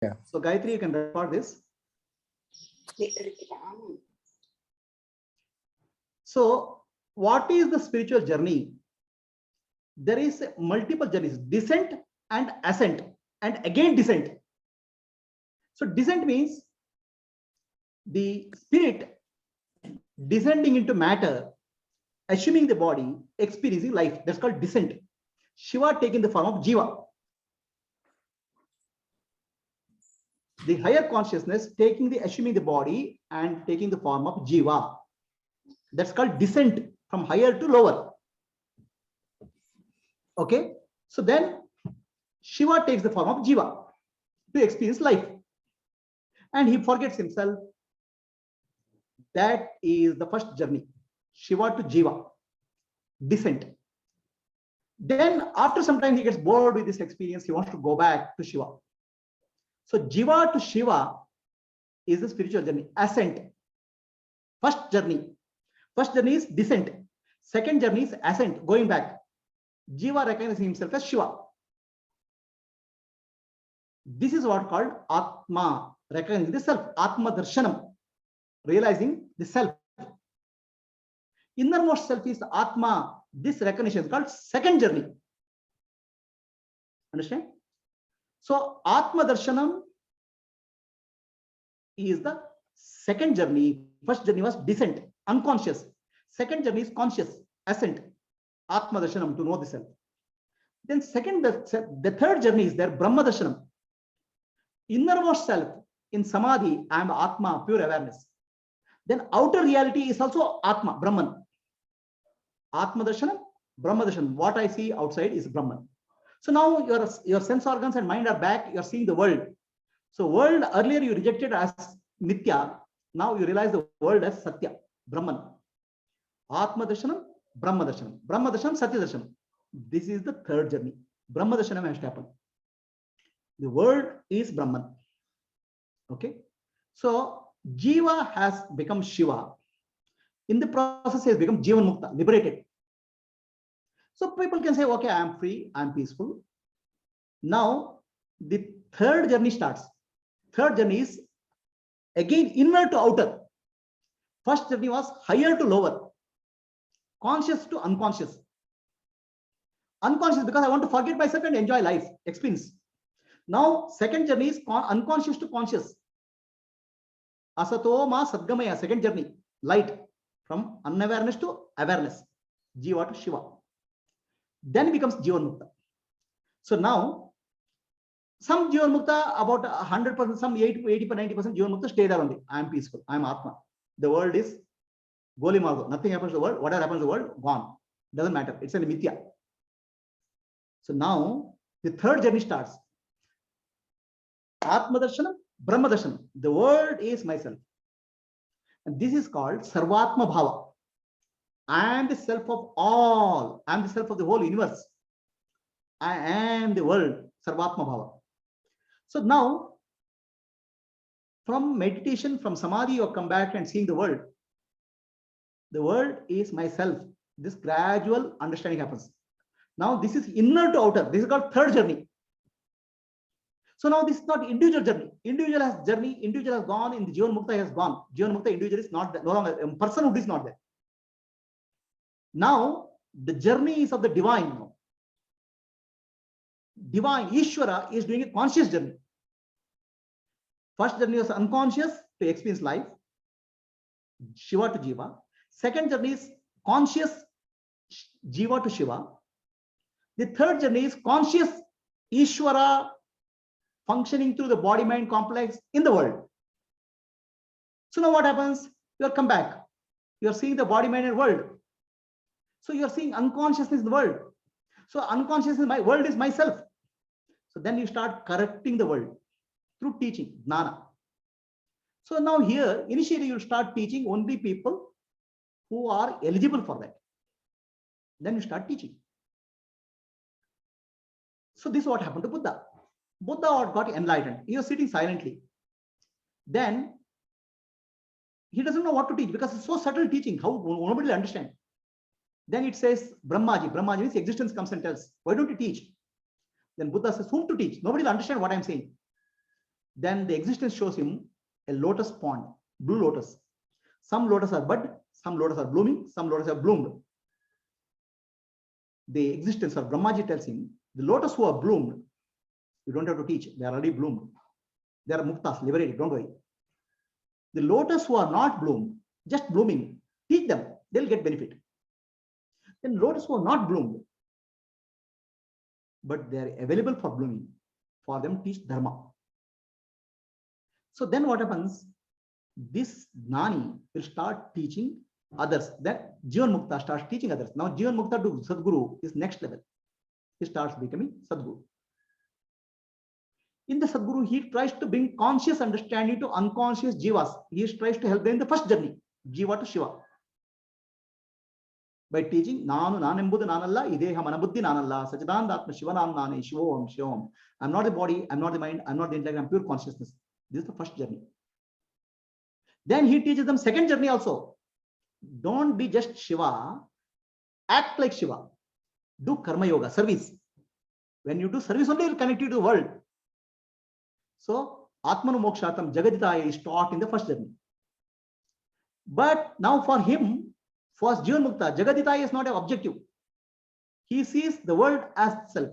Yeah. So Gayatri, you can record this. So what is the spiritual journey? There is multiple journeys, descent and ascent, and again descent. So descent means the spirit descending into matter, assuming the body, experiencing life. That's called descent. Shiva taking the form of Jiva. The higher consciousness assuming the body and taking the form of Jiva. That's called descent from higher to lower. Okay. So then Shiva takes the form of Jiva to experience life. And he forgets himself. That is the first journey. Shiva to Jiva. Descent. Then after some time he gets bored with this experience. He wants to go back to Shiva. So Jiva to Shiva is the spiritual journey. Ascent. First journey is descent. Second journey is ascent, going back. Jiva recognizes himself as Shiva. This is what called Atma, recognizing the self. Atma darshanam, realizing the self. Innermost self is Atma. This recognition is called second journey. Understand? So Atma darshanam is the second journey. First journey was descent, unconscious. Second journey is conscious, ascent, Atma darshanam, to know the self. Then the third journey is there, Brahma darshanam. Innermost self in samadhi, I am Atma, pure awareness. Then outer reality is also Atma, Brahman. Atma darshanam, Brahma darshanam. What I see outside is Brahman. So now your sense organs and mind are back. You are seeing the world. So world, earlier you rejected as Mithya. Now you realize the world as Satya, Brahman. Atma darshanam, Brahma darshanam. Brahma darshanam, Satya darshanam. This is the third journey. Brahma darshanam has to happen. The world is Brahman. Okay. So Jiva has become Shiva. In the process, he has become Jivan Mukta, liberated. So people can say, okay, I am free, I am peaceful. Now the third journey starts. Third journey is again inner to outer. First journey was higher to lower, conscious to unconscious. Unconscious because I want to forget myself and enjoy life, experience. Now second journey is unconscious to conscious. Asato ma sadgamaya, second journey, light, from unawareness to awareness, Jiva to Shiva. Then becomes Jivan Mukta. So now some Jivan Mukta, about 100%, some 80%, 90% Jivan Mukta stay there only. I am peaceful, I am Atma. The world is Goli Margo. Nothing happens to the world. Whatever happens to the world, gone. Doesn't matter. It's a Mithya. So now the third journey starts. Atma darshanam, Brahma darshanam. The world is myself. And this is called Sarvatma Bhava. I am the self of all. I am the self of the whole universe. I am the world, Sarvatma Bhava. So now, from meditation, from samadhi, you come back and seeing the world. The world is myself. This gradual understanding happens. Now this is inner to outer. This is called third journey. So now this is not individual journey. Individual has journey. Individual has gone. In the Jivan Mukta has gone. Jivan Mukta individual is not there. No longer. Personhood is not there. Now the journey is of the divine. Now. Divine Ishvara is doing a conscious journey. First journey was unconscious to experience life, Shiva to Jiva. Second journey is conscious, Jiva to Shiva. The third journey is conscious Ishvara functioning through the body-mind complex in the world. So now what happens? You are come back. You are seeing the body-mind and world. So you are seeing unconsciousness in the world. So unconsciousness in my world is myself. So then you start correcting the world through teaching, jnana. So now here, initially you start teaching only people who are eligible for that. Then you start teaching. So this is what happened to Buddha. Buddha got enlightened. He was sitting silently. Then he doesn't know what to teach because it's so subtle teaching. How nobody will understand. Then it says Brahmaji. Brahmaji means existence comes and tells, why don't you teach? Then Buddha says, whom to teach? Nobody will understand what I'm saying. Then the existence shows him a lotus pond, blue lotus. Some lotus are bud, some lotus are blooming, some lotus are bloomed. The existence of Brahmaji tells him, the lotus who are bloomed, you don't have to teach, they are already bloomed. They are muktas, liberated, don't worry. The lotus who are not bloomed, just blooming, teach them, they'll get benefit. Then lotus who are not bloomed, but they are available for blooming, for them teach dharma. So then what happens? This Gnani will start teaching others. Then Jivan Mukta starts teaching others. Now Jivan Mukta to Sadguru is next level. He starts becoming Sadguru. In the Sadguru, he tries to bring conscious understanding to unconscious jivas. He tries to help them in the first journey, Jiva to Shiva. By teaching Nanu Nanembudu Nanalla, Ideha Manabuddhi Nanalla, Sachidananda Atma Shivanam Nane, Shivom, Shivom. I'm not the body, I'm not the mind, I'm not the intellect, I'm pure consciousness. This is the first journey. Then he teaches them second journey also. Don't be just Shiva, act like Shiva. Do karma yoga, service. When you do service only, it will connect you to the world. So, Atmanu Mokshatam Jagaditaya is taught in the first journey. But now for him, for Jivan Mukta, Jagaditaya is not an objective. He sees the world as self.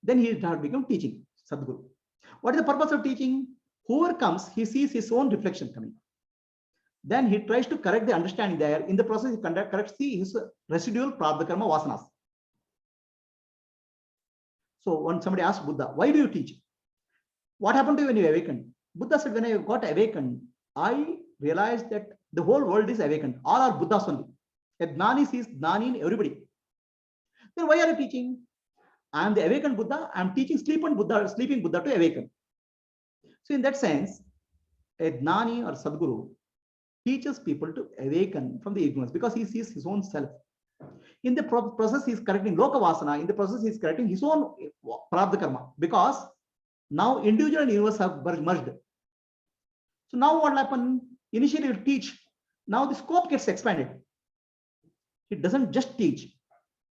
Then he has become teaching, Sadguru. What is the purpose of teaching? Whoever comes, he sees his own reflection coming. Then he tries to correct the understanding there. In the process, he corrects his residual prarabdha karma vasanas. So when somebody asked Buddha, why do you teach? What happened to you when you awakened? Buddha said, when I got awakened, I realized that the whole world is awakened. All are Buddhas only. A Gnani sees Gnani in everybody. Then why are you teaching? I am the awakened Buddha. I am teaching sleeping Buddha to awaken. So in that sense, a Gnani or Sadguru teaches people to awaken from the ignorance because he sees his own self. In the process, he is correcting Loka Vasana. In the process, he is correcting his own Prarabdha Karma because now individual and universe have merged. So now what will happen? Initially, he will teach. Now the scope gets expanded. He doesn't just teach.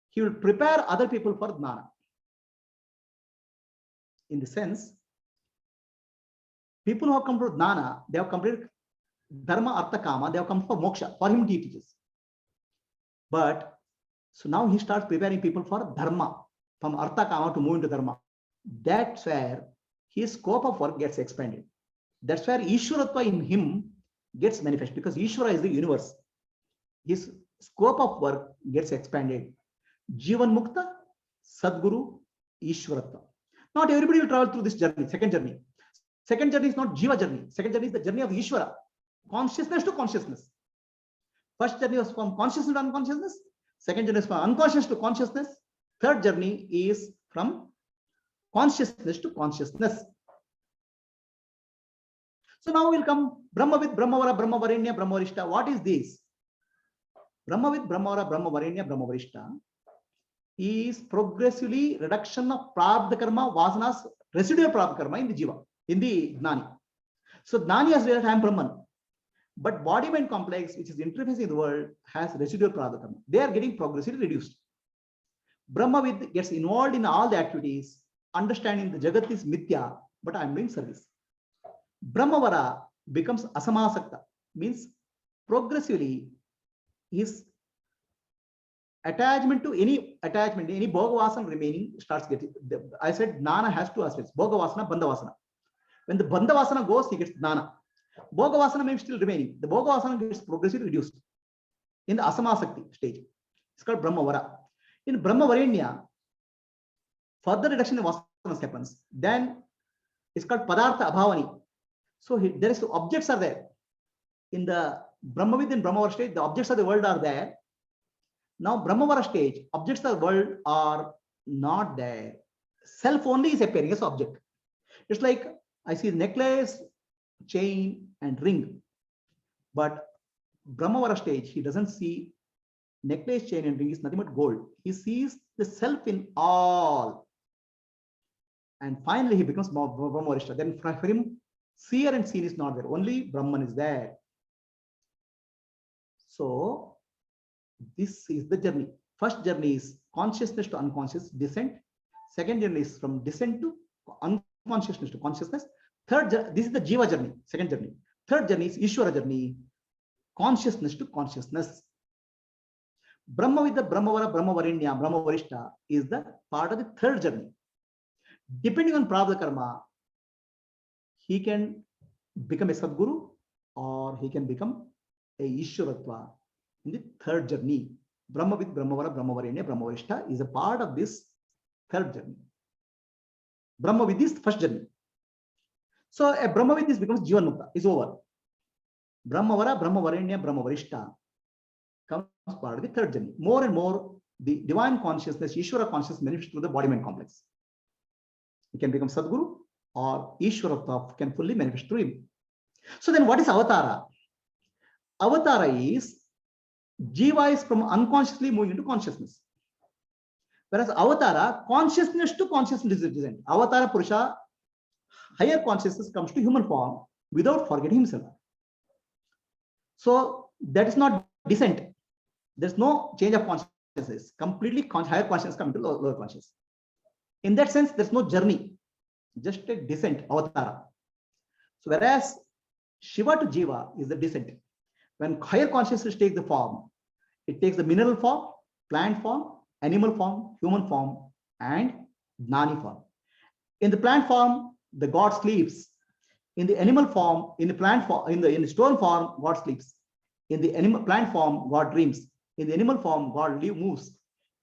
He will prepare other people for Jnana. In the sense, people who have come to Jnana, they have completed Dharma, Artha, Kama, they have come for Moksha. For him, he teaches. But, so now he starts preparing people for Dharma, from Artha, Kama to move into Dharma. That's where his scope of work gets expanded. That's where Ishwaratva in him gets manifest because Ishvara is the universe. His scope of work gets expanded. Jivan Mukta, Sadguru, Ishwaratva. Not everybody will travel through this journey, second journey. Second journey is not Jiva journey. Second journey is the journey of Ishvara. Consciousness to consciousness. First journey was from consciousness to unconsciousness. Second journey is from unconscious to consciousness. Third journey is from consciousness to consciousness. So now we'll come Brahmavid, Brahmavara, Brahmavarenya, Brahmavarishta. What is this? Brahmavid, Brahmavara, Brahmavarenya, Brahmavarishta is progressively reduction of Prarabdha Karma, Vasanas, residual Prarabdha Karma in the Jiva, in the Gnani. So Gnani has realized I am Brahman. But body-mind complex, which is interfacing the world, has residual Prarabdha Karma. They are getting progressively reduced. Brahmavid gets involved in all the activities, understanding the Jagat is Mithya, but I am doing service. Brahmavara becomes Asamasakta, means progressively his attachment to any Bhogavasana remaining starts getting. I said Jnana has two aspects, Bhogavasana, Bandhavasana. When the Bandhavasana goes, he gets Jnana. Bhogavasana may be still remaining. The Bhogavasana gets progressively reduced in the Asamasakti stage. It's called Brahmavara. In Brahmavarenya, further reduction in vasanas happens. Then it's called Padartha Abhavani. So there is objects are there. In the Brahmavid and Brahmavara stage, the objects of the world are there. Now Brahmavara stage, objects of the world are not there. Self only is appearing as object. It's like I see necklace, chain, and ring. But Brahmavara stage, he doesn't see necklace, chain, and ring is nothing but gold. He sees the self in all. And finally, he becomes Brahmavarishta. Then for him, seer and seen is not there. Only Brahman is there. So, this is the journey. First journey is consciousness to unconscious, descent. Second journey is from descent to unconsciousness to consciousness. This is the Jiva journey, second journey. Third journey is Ishvara journey, consciousness to consciousness. Brahmavidya, Brahmavara, Brahmavarinya, Brahmavarishta is the part of the third journey. Depending on Prabhupada karma, he can become a Sadguru or he can become a Ishwaratva in the third journey. Brahmavid, Brahmavara, Brahmavarinya, Brahmavarishta is a part of this third journey. Brahmavid is the first journey. So a Brahmavid becomes Jivan Mukta, is over. Brahmavara, Brahmavarinya, Brahmavarishta comes part of the third journey. More and more, the divine consciousness, Ishvara consciousness manifests through the body-mind complex. He can become Sadguru or Ishwaratva can fully manifest through him. So then what is Avatara? Avatara is Jiva is from unconsciously moving into consciousness. Whereas Avatara, consciousness to consciousness is descent. Avatara Purusha, higher consciousness comes to human form without forgetting himself. So that is not descent. There's no change of consciousness. Completely higher consciousness comes to lower consciousness. In that sense, there's no journey, just a descent, Avatara. So whereas Shiva to Jiva is the descent. When higher consciousness takes the form, it takes the mineral form, plant form, animal form, human form, and Gnani form. In the plant form, the God sleeps. In the animal form, in the plant form, in the stone form, God sleeps. In the plant form, God dreams. In the animal form, God moves.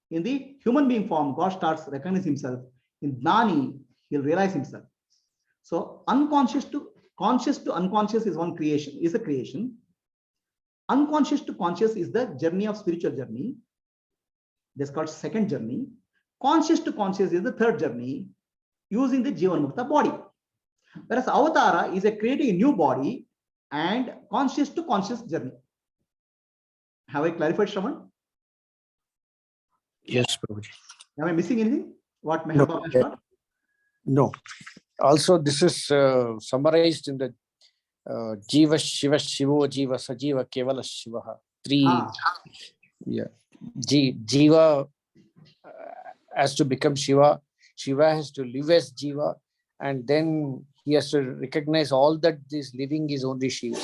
In the human being form, God starts recognizing himself. In Gnani, he'll realize himself. So unconscious to conscious to unconscious is one creation, is a creation. Unconscious to conscious is the journey of spiritual journey. That's called second journey. Conscious to conscious is the third journey using the Jivan Mukta body. Whereas Avatara is a creating a new body and conscious to conscious journey. Have I clarified, Shravan? Yes, Prabhuji. Am I missing anything? What may have been? No. Also, this is summarized in the Jiva, Shiva, Shivo, Jiva, Sajiva, Kevala, Shiva. Three. Yeah. Jiva has to become Shiva. Shiva has to live as Jiva. And then he has to recognize all that this living is only Shiva.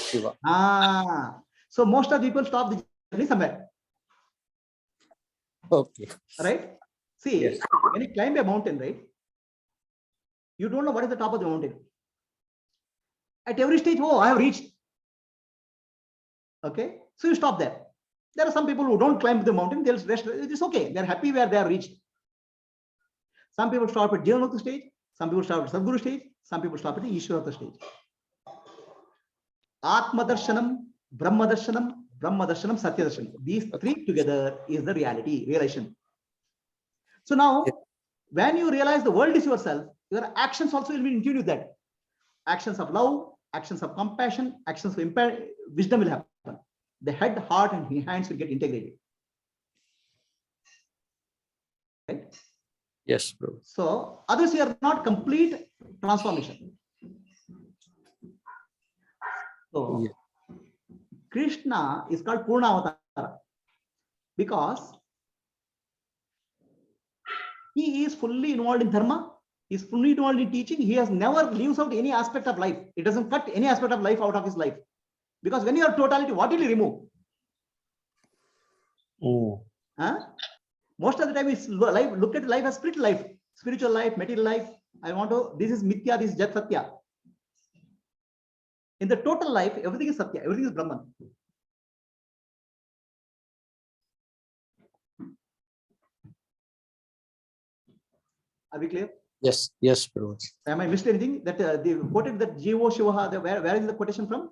So most of the people stop the journey somewhere. Okay. Right? See, yes. When you climb a mountain, right? You don't know what is the top of the mountain. At every stage, oh, I have reached. Okay? So you stop there. There are some people who don't climb the mountain, they'll rest. It's okay. They're happy where they are reached. Some people stop at Jivanmukta stage. Some people stop at Sadguru stage. Some people stop at the Ishwarata stage. Atma Darshanam, Brahma Darshanam, Brahma Darshanam, Satya Darshanam. These three together is the reality, realization. So now, when you realize the world is yourself, your actions also will be in tune with that. Actions of love, actions of compassion, actions of wisdom will happen. The head, heart, and hands will get integrated. Right? Yes, bro. So others here are not complete transformation. So yeah. Krishna is called Purna Avatara because he is fully involved in dharma. He is fully involved in teaching. He has never leaves out any aspect of life. It doesn't cut any aspect of life out of his life. Because when you are totality, what will you remove? Most of the time, it's life. Look at life as split life, spiritual life, material life. This is Mithya, this is Jat Satya. In the total life, everything is Satya, everything is Brahman. Are we clear? Yes, yes, bro. Am I missed anything? That they quoted that Jivo Shiva, where is the quotation from?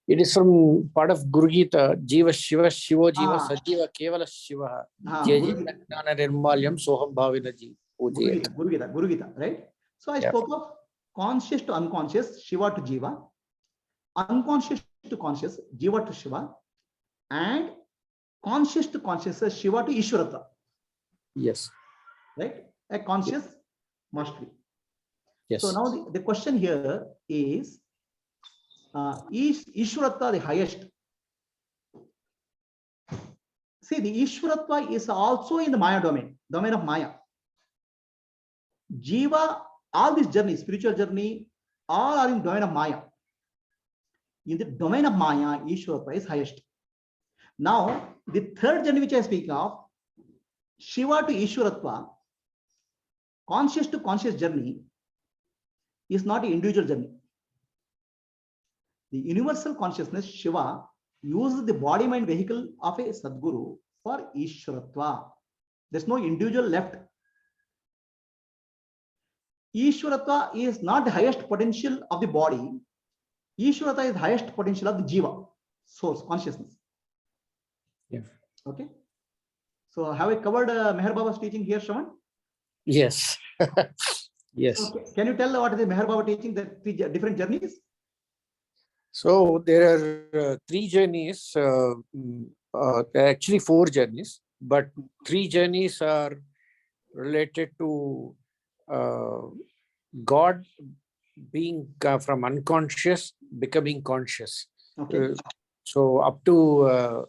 It is from part of Guru Gita. Jiva Shiva Shivo Jiva Sajiva Kevala Shiva. Jnana Nirmalyam Soham Bhavina Ji. Guru Gita, right? So I spoke of conscious to unconscious, Shiva to Jiva, unconscious to conscious, Jiva to Shiva, and conscious to consciousness, Shiva to Ishwarata. Yes. Right? A conscious mastery. Yes. So now the question here is Ishwaratva the highest? See, the Ishwaratva is also in the Maya domain of Maya. Jiva all these journeys, spiritual journey, all are in domain of Maya. In the domain of Maya, Ishwaratva is highest. Now, the third journey which I speak of, Shiva to Ishwaratva, conscious to conscious journey, is not an individual journey. The universal consciousness, Shiva, uses the body-mind vehicle of a Sadguru for Ishwaratva. There's no individual left. Ishwaratva is not the highest potential of the body. Ishwaratva is the highest potential of the Jiva, source, consciousness. Yeah. Okay. So have I covered Meher Baba's teaching here, Shravan? Yes. Yes. So, can you tell what is the Meher Baba teaching, the three different journeys? So there are three journeys, there are actually four journeys, but three journeys are related to God being from unconscious, becoming conscious. Okay. So up to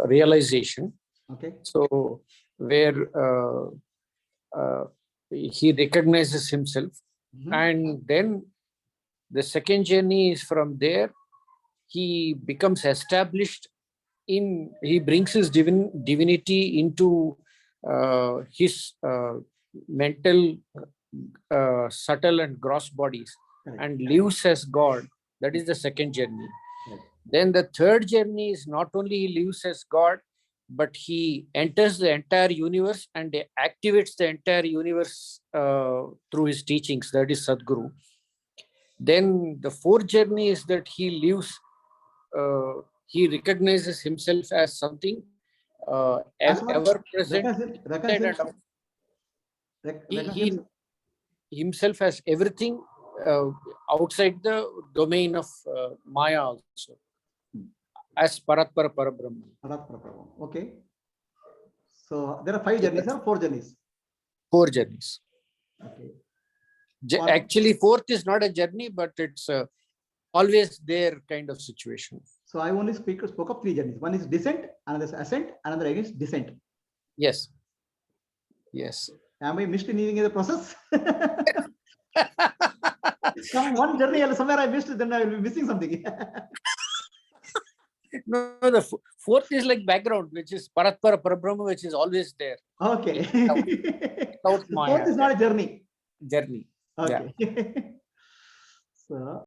realization. Okay. So where he recognizes himself, and then the second journey is from there, he becomes established in, he brings his divinity into his mental, subtle and gross bodies, and lives as God. That is the second journey. Then the third journey is not only he lives as God, but he enters the entire universe and activates the entire universe through his teachings. That is Sadguru. Then the fourth journey is that he lives, he recognizes himself as something ever present. He himself as everything outside the domain of Maya also, as Paratpara Parabrahman. Okay. So there are 5 journeys or 4 journeys? 4 journeys. Okay. Actually, fourth is not a journey, but it's always there kind of situation. So I only spoke of 3 journeys. One is descent, another is ascent, another again is descent. Yes. Yes. Am I missed anything in the process? Some one journey somewhere I missed, then I will be missing something. No, the fourth is like background, which is Paratpara Parabrahma, which is always there. Okay. Without Maya. Fourth is not a journey. Journey. Okay. Yeah. So